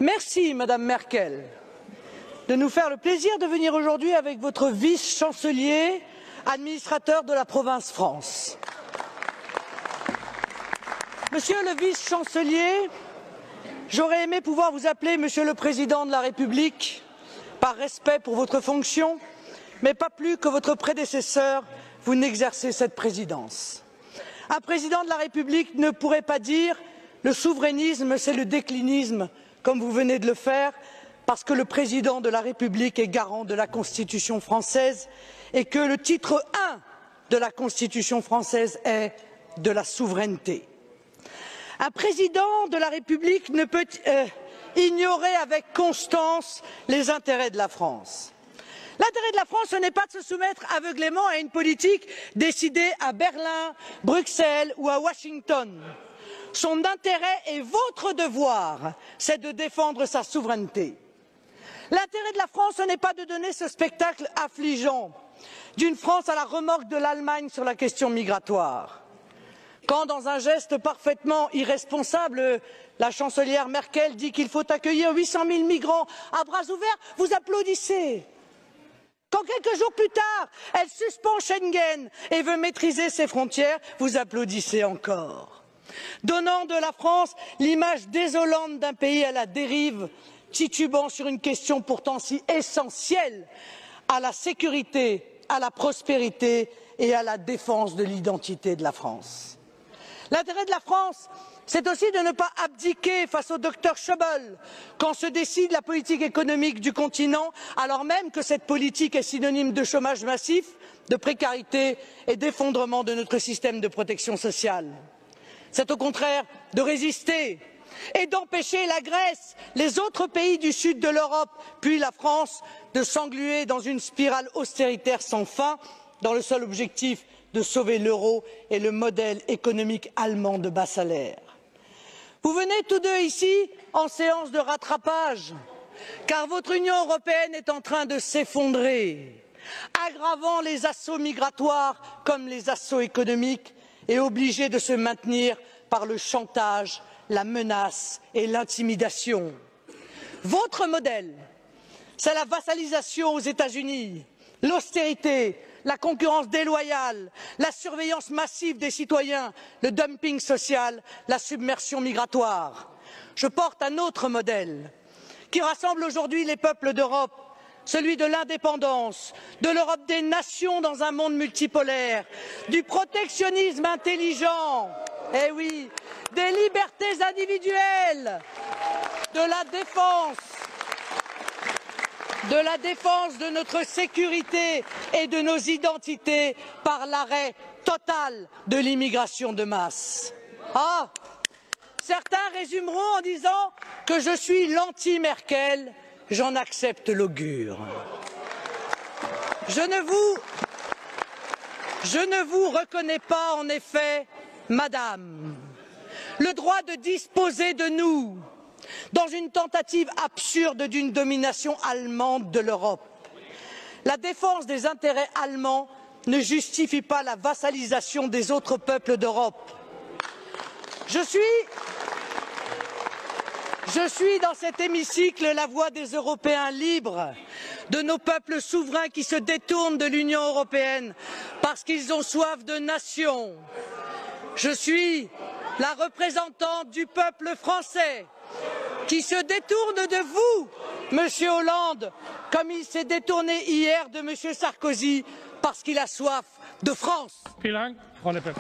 Merci, Madame Merkel, de nous faire le plaisir de venir aujourd'hui avec votre vice-chancelier, administrateur de la province France. Monsieur le vice-chancelier, j'aurais aimé pouvoir vous appeler Monsieur le Président de la République, par respect pour votre fonction, mais pas plus que votre prédécesseur, vous n'exercez cette présidence. Un président de la République ne pourrait pas dire « le souverainisme, c'est le déclinisme », comme vous venez de le faire, parce que le président de la République est garant de la Constitution française et que le titre I de la Constitution française est de la souveraineté. Un président de la République ne peut ignorer avec constance les intérêts de la France. L'intérêt de la France, ce n'est pas de se soumettre aveuglément à une politique décidée à Berlin, Bruxelles ou à Washington. Son intérêt et votre devoir, c'est de défendre sa souveraineté. L'intérêt de la France, ce n'est pas de donner ce spectacle affligeant d'une France à la remorque de l'Allemagne sur la question migratoire. Quand, dans un geste parfaitement irresponsable, la chancelière Merkel dit qu'il faut accueillir 800 000 migrants à bras ouverts, vous applaudissez. Quand quelques jours plus tard, elle suspend Schengen et veut maîtriser ses frontières, vous applaudissez encore. Donnant de la France l'image désolante d'un pays à la dérive, titubant sur une question pourtant si essentielle à la sécurité, à la prospérité et à la défense de l'identité de la France. L'intérêt de la France, c'est aussi de ne pas abdiquer face au docteur Schäuble quand se décide la politique économique du continent, alors même que cette politique est synonyme de chômage massif, de précarité et d'effondrement de notre système de protection sociale. C'est au contraire de résister et d'empêcher la Grèce, les autres pays du sud de l'Europe, puis la France, de s'engluer dans une spirale austéritaire sans fin, dans le seul objectif de sauver l'euro et le modèle économique allemand de bas salaire. Vous venez tous deux ici en séance de rattrapage, car votre Union européenne est en train de s'effondrer, aggravant les assauts migratoires comme les assauts économiques et obligée de se maintenir par le chantage, la menace et l'intimidation. Votre modèle, c'est la vassalisation aux États-Unis, l'austérité, la concurrence déloyale, la surveillance massive des citoyens, le dumping social, la submersion migratoire. Je porte un autre modèle qui rassemble aujourd'hui les peuples d'Europe, celui de l'indépendance, de l'Europe des nations dans un monde multipolaire, du protectionnisme intelligent, eh oui, des libertés individuelles, de la défense de notre sécurité et de nos identités par l'arrêt total de l'immigration de masse. Ah, certains résumeront en disant que je suis l'anti-Merkel. J'en accepte l'augure. Je ne vous reconnais pas, en effet, Madame, le droit de disposer de nous dans une tentative absurde d'une domination allemande de l'Europe. La défense des intérêts allemands ne justifie pas la vassalisation des autres peuples d'Europe. Je suis dans cet hémicycle la voix des Européens libres, de nos peuples souverains qui se détournent de l'Union européenne parce qu'ils ont soif de nation. Je suis la représentante du peuple français qui se détourne de vous, Monsieur Hollande, comme il s'est détourné hier de Monsieur Sarkozy parce qu'il a soif de France. Vielen Dank, Frau Lepage.